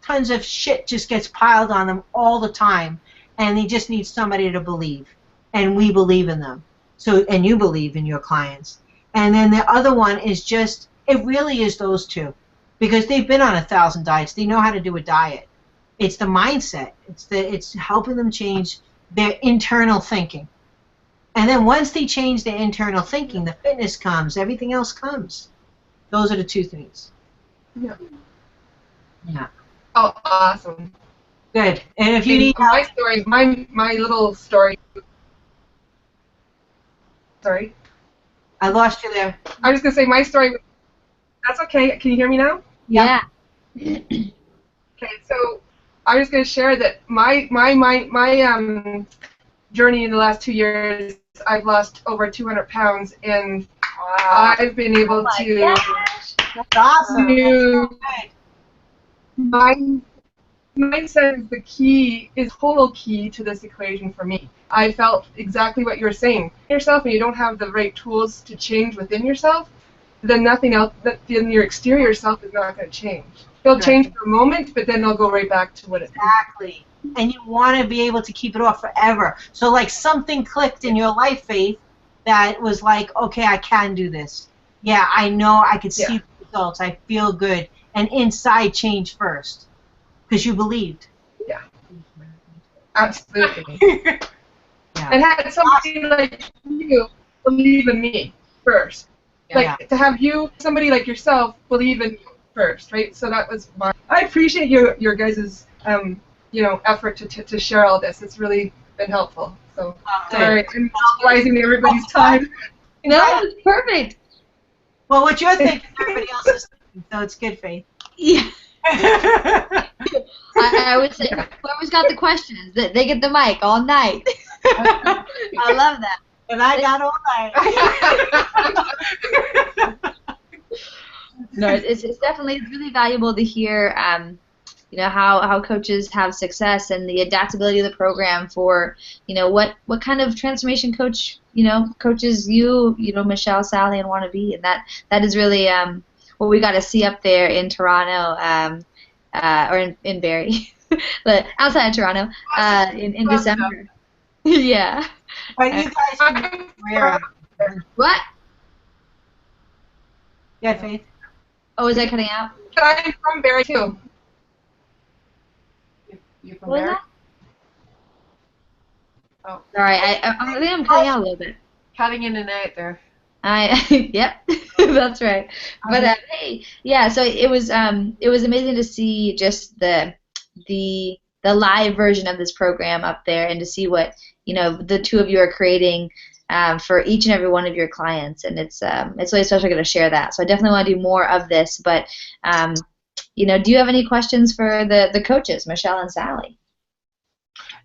Speaker 2: tons of shit just gets piled on them all the time, and they just need somebody to believe, and we believe in them. So, and you believe in your clients. And then the other one is just, it really is those 2, because they've been on 1,000 diets. They know how to do a diet. It's the mindset. It's helping them change their internal thinking. And then once they change their internal thinking, the fitness comes, everything else comes. Those are the two things.
Speaker 5: Yeah.
Speaker 2: Yeah.
Speaker 5: Oh, awesome.
Speaker 2: Good. And if you need
Speaker 5: my story, my little story. Sorry.
Speaker 2: I lost you there.
Speaker 5: I was gonna say my story. That's okay. Can you hear me now?
Speaker 3: Yeah.
Speaker 5: Okay. So I was gonna share that my journey in the last 2 years, I've lost over 200 pounds, and
Speaker 2: Wow.
Speaker 5: I've been able to
Speaker 3: Gosh.
Speaker 2: That's awesome.
Speaker 5: do
Speaker 2: That's
Speaker 5: my mindset is the key, is whole key to this equation for me. I felt exactly what you're saying. Yourself, and you don't have the right tools to change within yourself, then nothing else, then your exterior self is not going to change. It'll change for a moment, but then it'll go right back to what it is.
Speaker 2: exactly. And you want to be able to keep it off forever. So like something clicked in your life, Faith, that was like, okay, I can do this. Yeah, I know I can see the results. I feel good. And inside change first. Because you believed.
Speaker 5: Yeah. Absolutely.
Speaker 2: Yeah.
Speaker 5: And had somebody like you believe in me first. Like to have somebody like yourself, believe in you first, right? So that was I appreciate your guys' effort to share all this. It's really been helpful. So sorry, I'm monopolizing everybody's time.
Speaker 3: No, it's perfect.
Speaker 2: Well, what you're thinking, everybody else is thinking, so it's good, Faith.
Speaker 3: Yeah. I would say whoever's got the questions, they get the mic all night. I love that.
Speaker 2: And I got all night.
Speaker 3: No, it's definitely really valuable to hear, how coaches have success and the adaptability of the program for, what kind of transformation coach, coaches Michelle, Sally, and want to be, and that is really what we got to see up there in Toronto, or in Barrie, but outside of Toronto, in December. Yeah.
Speaker 2: But you guys can
Speaker 3: What?
Speaker 2: Yeah, Faith.
Speaker 3: Oh, is that cutting out?
Speaker 5: I'm from Barrie too.
Speaker 4: You from
Speaker 3: What was
Speaker 4: there?
Speaker 3: that?
Speaker 4: Oh.
Speaker 3: Sorry, I think I'm cutting out a little bit.
Speaker 4: Cutting in and out there.
Speaker 3: Yep, that's right. But hey, yeah. So it was amazing to see just the live version of this program up there, and to see what the two of you are creating for each and every one of your clients, and it's really special to share that. So I definitely want to do more of this. But do you have any questions for the coaches, Michelle and Sally?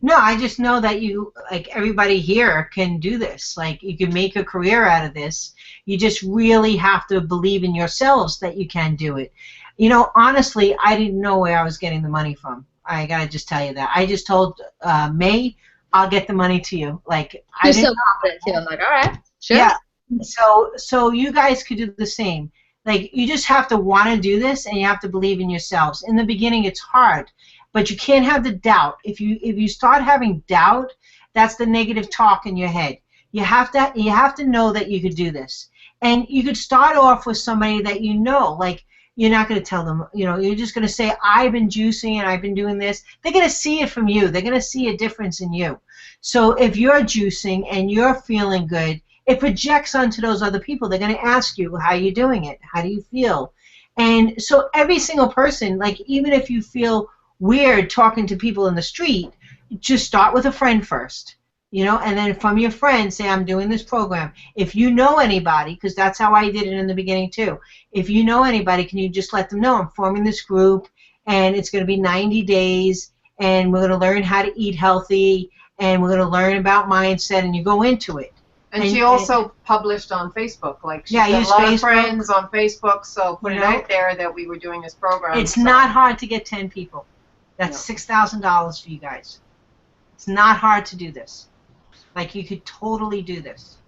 Speaker 2: No, I just know that you, like everybody here, can do this. Like, you can make a career out of this. You just really have to believe in yourselves that you can do it. Honestly, I didn't know where I was getting the money from. I gotta just tell you that. I just told May, I'll get the money to you. Like,
Speaker 3: You're so confident too. I'm like, all right, sure.
Speaker 2: Yeah. So you guys could do the same. Like, you just have to want to do this, and you have to believe in yourselves. In the beginning, it's hard. But you can't have the doubt. If you start having doubt, that's the negative talk in your head. You have to know that you could do this. And you could start off with somebody that like, you're not going to tell them, you're just going to say, I've been juicing and I've been doing this. They're going to see it from you. They're going to see a difference in you. So if you're juicing and you're feeling good, it projects onto those other people. They're going to ask you, how are you doing it? How do you feel? And so every single person, like, even if you feel weird talking to people in the street, just start with a friend first, and then from your friend say, I'm doing this program. If you know anybody, because that's how I did it in the beginning too, if you know anybody, can you just let them know I'm forming this group, and it's going to be 90 days, and we're going to learn how to eat healthy, and we're going to learn about mindset, and you go into it.
Speaker 4: And she also published on Facebook. Like, she's got a lot of friends on Facebook, so put it out there that we were doing this program.
Speaker 2: It's not hard to get 10 people. That's $6,000 for you guys. It's not hard to do this. Like, you could totally do this.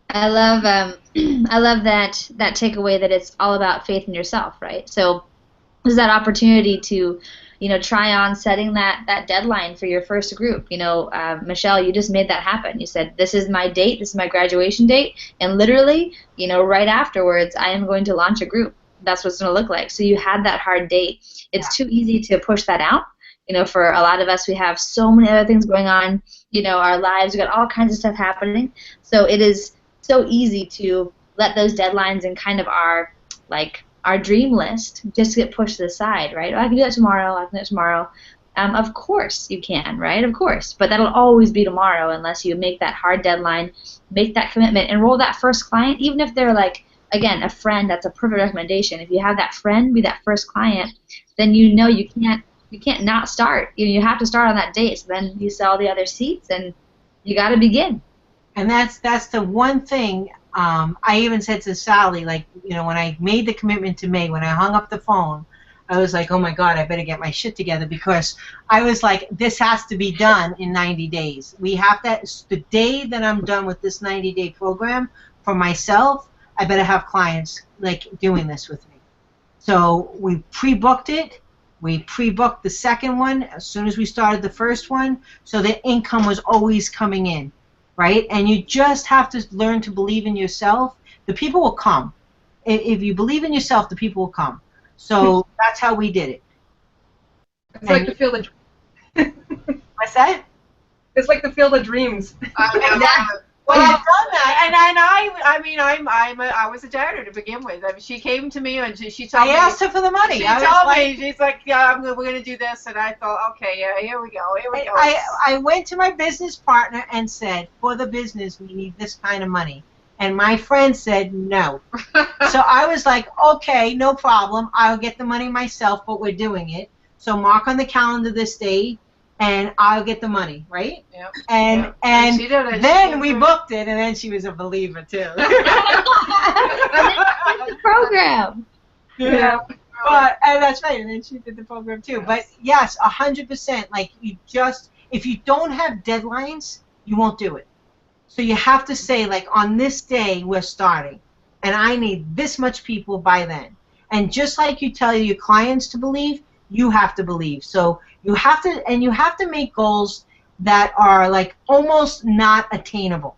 Speaker 3: I love that takeaway that it's all about faith in yourself, right? So there's that opportunity to, try on setting that deadline for your first group. Michelle, you just made that happen. You said, this is my date, this is my graduation date, and literally, right afterwards, I am going to launch a group. That's what it's going to look like. So you had that hard date. It's too easy to push that out. for a lot of us, we have so many other things going on. Our lives, we've got all kinds of stuff happening. So it is so easy to let those deadlines and kind of our dream list just get pushed to the side, right? Oh, I can do that tomorrow. I can do that tomorrow. Of course you can, right? Of course. But that'll always be tomorrow unless you make that hard deadline, make that commitment, enroll that first client, even if they're again, a friend. That's a perfect recommendation. If you have that friend be that first client, then you can't not start. You have to start on that date. So then you sell the other seats, and you got to begin.
Speaker 2: And that's the one thing I even said to Sally, when I made the commitment to May, when I hung up the phone, I was like, oh my God, I better get my shit together, because I was like, this has to be done in 90 days. We have that. The day that I'm done with this 90-day program for myself, I better have clients doing this with me. So we pre-booked it. We pre-booked the second one as soon as we started the first one, so the income was always coming in, right? And you just have to learn to believe in yourself. The people will come. If you believe in yourself, the people will come. So that's how we did it.
Speaker 5: It's like the field of
Speaker 2: What's that?
Speaker 5: It's like the field of dreams.
Speaker 2: Well, I've done that.
Speaker 4: I was a donor to begin with. I mean, she came to me and she told me.
Speaker 2: I asked her for the money.
Speaker 4: She told me, she's like, yeah, we're going to do this, and I thought, okay, yeah, here we go.
Speaker 2: I went to my business partner and said, for the business, we need this kind of money. And my friend said no. So I was like, okay, no problem. I'll get the money myself, but we're doing it. So mark on the calendar this day, and I'll get the money, right?
Speaker 4: Yep.
Speaker 2: And then we booked it, and then she was a believer too.
Speaker 3: Program.
Speaker 2: Yeah. And that's right. And then she did the program too. Yes. But yes, 100%. If you don't have deadlines, you won't do it. So you have to say, on this day we're starting, and I need this much people by then. And just like you tell your clients to believe, you have to believe. So you have to make goals that are almost not attainable,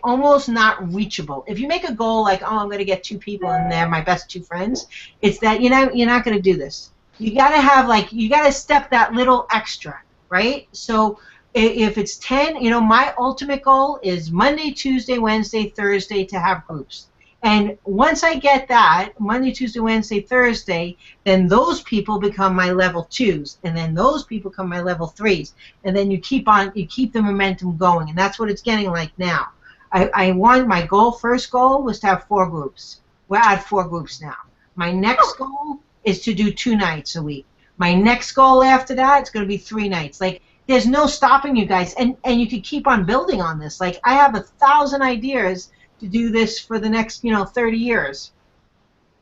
Speaker 2: almost not reachable. If you make a goal I'm going to get 2 people and they're my best 2 friends, it's that you're not going to do this. You got to have you got to step that little extra, right? So if it's 10, my ultimate goal is Monday, Tuesday, Wednesday, Thursday to have groups. And once I get that, Monday, Tuesday, Wednesday, Thursday, then those people become my level 2s, and then those people become my level 3s, and then you keep the momentum going, and that's what it's getting like now. My first goal was to have 4 groups. We're at 4 groups now. My next goal is to do 2 nights a week. My next goal after that is going to be 3 nights. There's no stopping you guys, and you can keep on building on this. I have 1,000 ideas to do this for the next 30 years.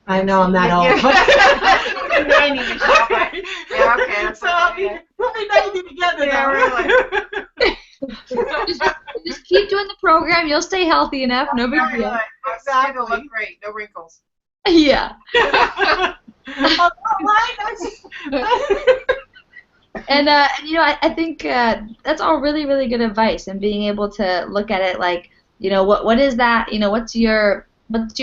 Speaker 2: I know I'm not old, but 90.
Speaker 4: Okay. Yeah, okay.
Speaker 2: So we'll be 90 together now.
Speaker 4: Really.
Speaker 3: Just keep doing the program. You'll stay healthy enough. No big deal.
Speaker 4: Exactly. It'll look great. No wrinkles.
Speaker 3: Yeah. And I think that's all really, really good advice, and being able to look at it what is that? What's your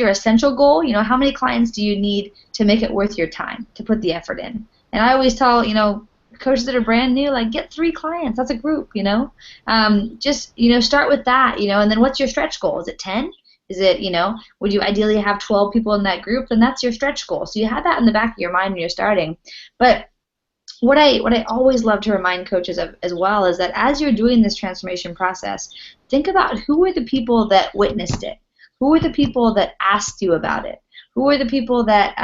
Speaker 3: essential goal? How many clients do you need to make it worth your time, to put the effort in? And I always tell coaches that are brand new, get 3 clients. That's a group. Just start with that. And then what's your stretch goal? Is it 10? Is it would you ideally have 12 people in that group? Then that's your stretch goal. So you have that in the back of your mind when you're starting. But what I always love to remind coaches of as well is that as you're doing this transformation process, think about who are the people that witnessed it. Who are the people that asked you about it? Who are the people that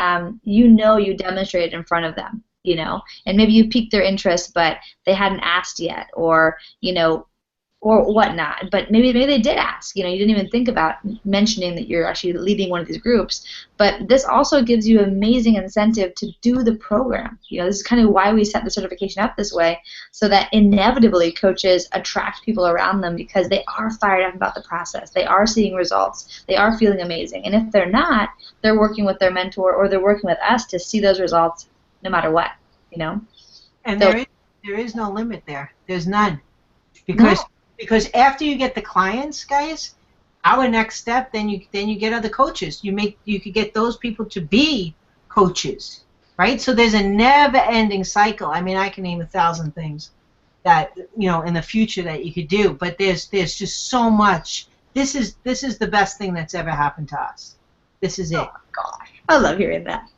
Speaker 3: you demonstrated in front of them? And maybe you piqued their interest, but they hadn't asked yet, or or whatnot. But maybe they did ask. You didn't even think about mentioning that you're actually leading one of these groups. But this also gives you amazing incentive to do the program. This is kind of why we set the certification up this way, so that inevitably coaches attract people around them because they are fired up about the process. They are seeing results. They are feeling amazing. And if they're not, they're working with their mentor or they're working with us to see those results no matter what.
Speaker 2: And there is no limit there. There's none. Because after you get the clients, guys, our next step, then you get other coaches. You could get those people to be coaches, right? So there's a never-ending cycle. I mean, I can name 1,000 things that, you know, in the future that you could do, but there's just so much. This is the best thing that's ever happened to us. This is it.
Speaker 3: Oh gosh, I love hearing that.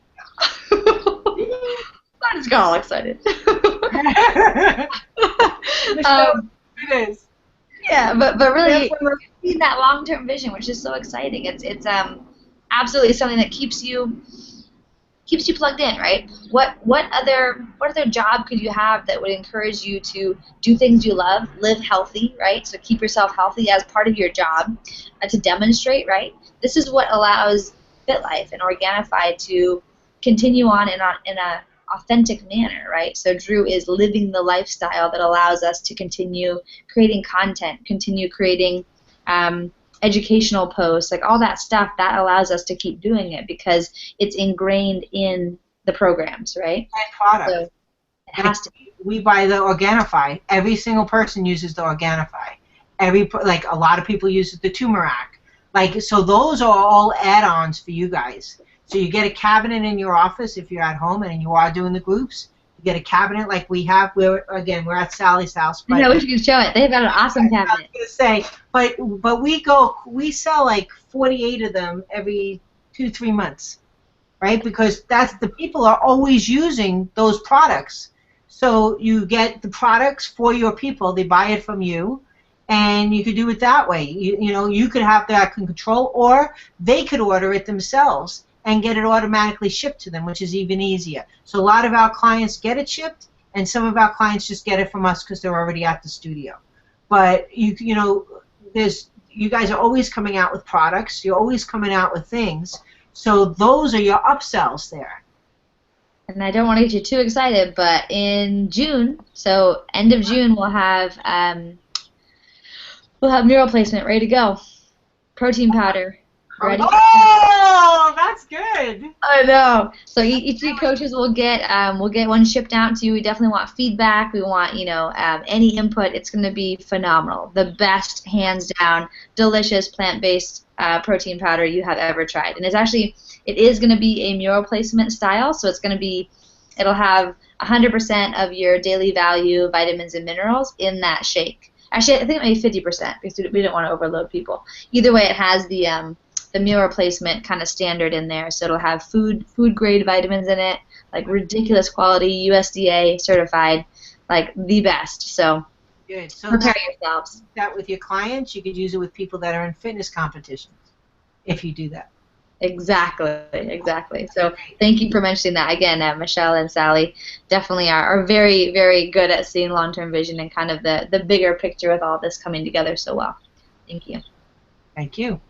Speaker 3: I just got all excited.
Speaker 2: It is.
Speaker 3: Yeah, but really, seeing that long-term vision, which is so exciting. It's absolutely something that keeps you plugged in, right? What other job could you have that would encourage you to do things you love, live healthy, right? So keep yourself healthy as part of your job, to demonstrate, right? This is what allows FitLife and Organifi to continue on in a authentic manner, right? So Drew is living the lifestyle that allows us to continue creating content, continue creating educational posts, like all that stuff that allows us to keep doing it because it's ingrained in the programs, right?
Speaker 2: And product.
Speaker 3: So it has to be.
Speaker 2: We buy the Organifi. Every single person uses the Organifi. Like a lot of people use the Turmeric. Like, so those are all add-ons for you guys. So you get a cabinet in your office if you're at home and you are doing the groups. You get a cabinet like we have. We're at Sally's house.
Speaker 3: I wish you could show it. They've got an awesome cabinet.
Speaker 2: I was gonna say, but we sell like 48 of them every 2-3 months, right? Because the people are always using those products. So you get the products for your people. They buy it from you. And you could do it that way. You know, you could have that control, or they could order it themselves and get it automatically shipped to them, which is even easier. So a lot of our clients get it shipped, and some of our clients just get it from us because they're already at the studio. But you know, you guys are always coming out with products. You're always coming out with things. So those are your upsells there.
Speaker 3: And I don't want to get you too excited, but in June, so end of June, we'll have mural placement ready to go. Protein powder ready.
Speaker 2: Oh, that's good.
Speaker 3: I know. So each of you coaches will get one shipped out to you. We definitely want feedback. We want any input. It's going to be phenomenal. The best, hands down, delicious plant-based protein powder you have ever tried. And it is going to be a mural placement style. So it'll have 100% of your daily value vitamins and minerals in that shake. Actually, I think it may be 50% because we don't want to overload people. Either way, it has the meal replacement kind of standard in there, so it'll have food grade vitamins in it, like ridiculous quality, USDA certified, like the best. So
Speaker 2: good. So
Speaker 3: prepare yourselves.
Speaker 2: That with your clients, you could use it with people that are in fitness competitions, if you do that.
Speaker 3: Exactly. So thank you for mentioning that. Again, Michelle and Sally definitely are very, very good at seeing long-term vision and kind of the bigger picture with all this coming together so well. Thank you.
Speaker 2: Thank you.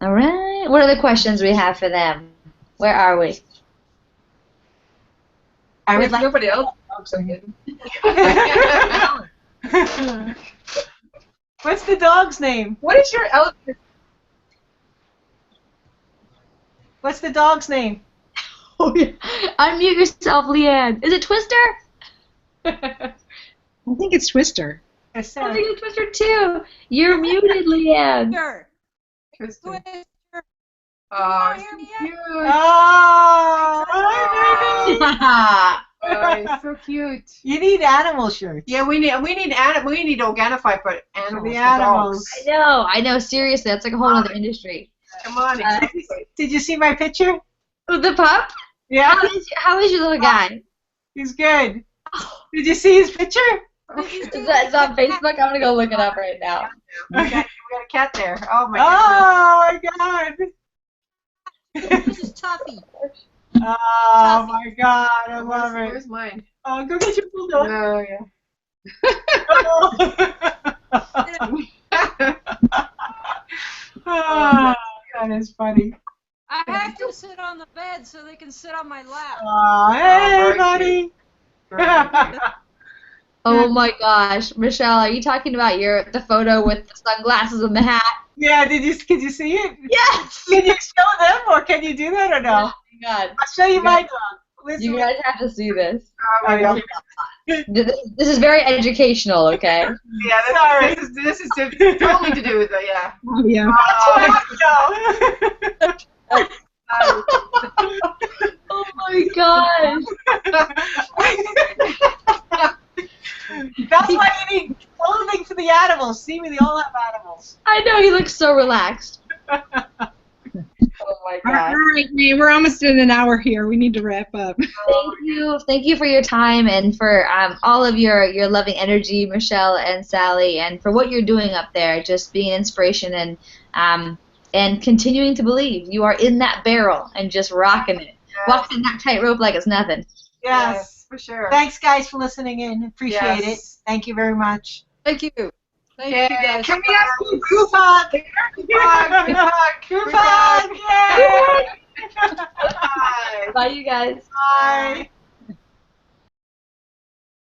Speaker 3: All right. What are the questions we have for them? Where are we?
Speaker 5: I would like nobody else.
Speaker 2: What's the dog's name?
Speaker 5: What is your elephant?
Speaker 2: What's the dog's name?
Speaker 3: Oh, yeah. Unmute yourself, Leanne. Is it Twister?
Speaker 1: I think it's Twister.
Speaker 3: I think it's Twister too. You're muted, Leanne.
Speaker 4: Twister.
Speaker 5: Oh,
Speaker 4: so
Speaker 5: so
Speaker 4: cute.
Speaker 2: Oh,
Speaker 4: He's so cute.
Speaker 2: you need animal shirts.
Speaker 4: Yeah, we need Organifi for animals.
Speaker 2: The animals.
Speaker 4: For
Speaker 3: I know. Seriously, that's like a whole other industry.
Speaker 4: dogs. Come on.
Speaker 2: Did you see my picture?
Speaker 3: The pup?
Speaker 2: Yeah.
Speaker 3: How is your little guy?
Speaker 2: He's good. Did you see his picture?
Speaker 3: It's on Facebook. I'm gonna go look it up right now.
Speaker 4: We got a cat there. Oh my goodness.
Speaker 2: Oh my God.
Speaker 6: This is Tuffy.
Speaker 2: Oh my God, I love it.
Speaker 4: Where's mine?
Speaker 2: Oh, go get your bulldog.
Speaker 4: Oh yeah.
Speaker 2: Oh, that is funny.
Speaker 6: I have to sit on the bed so they can sit on my lap.
Speaker 2: Oh, hey,
Speaker 4: very
Speaker 2: buddy.
Speaker 3: Oh my gosh, Michelle, are you talking about the photo with the sunglasses and the hat?
Speaker 2: Yeah, could you see it?
Speaker 3: Yes.
Speaker 2: Can you show them, or can you do that, or no?
Speaker 3: Oh my God.
Speaker 2: I'll show you my dog. Listen.
Speaker 3: You guys have to see this.
Speaker 4: Oh my God.
Speaker 3: This is very educational, okay?
Speaker 4: Yeah, this is totally to do with it. Yeah.
Speaker 1: Oh, yeah.
Speaker 2: Oh,
Speaker 3: Oh my gosh.
Speaker 2: That's why you need clothing for the animals. See, we all have animals.
Speaker 3: I know, he looks so relaxed.
Speaker 5: Oh my
Speaker 1: All
Speaker 5: God.
Speaker 1: right, May, we're almost at an hour here. We need to wrap up.
Speaker 3: Thank you for your time and for all of your loving energy, Michelle and Sally, and for what you're doing up there, just being an inspiration and continuing to believe. You are in that barrel and just rocking it. Walking that tightrope like it's nothing.
Speaker 2: Yes.
Speaker 4: For sure.
Speaker 2: Thanks, guys, for listening in. Appreciate it. Thank you very much.
Speaker 6: Thank you. Thank you, guys.
Speaker 5: Can we ask you
Speaker 2: Group hug. Group hug. Group hug. Yay.
Speaker 3: Bye, you guys.
Speaker 2: Bye.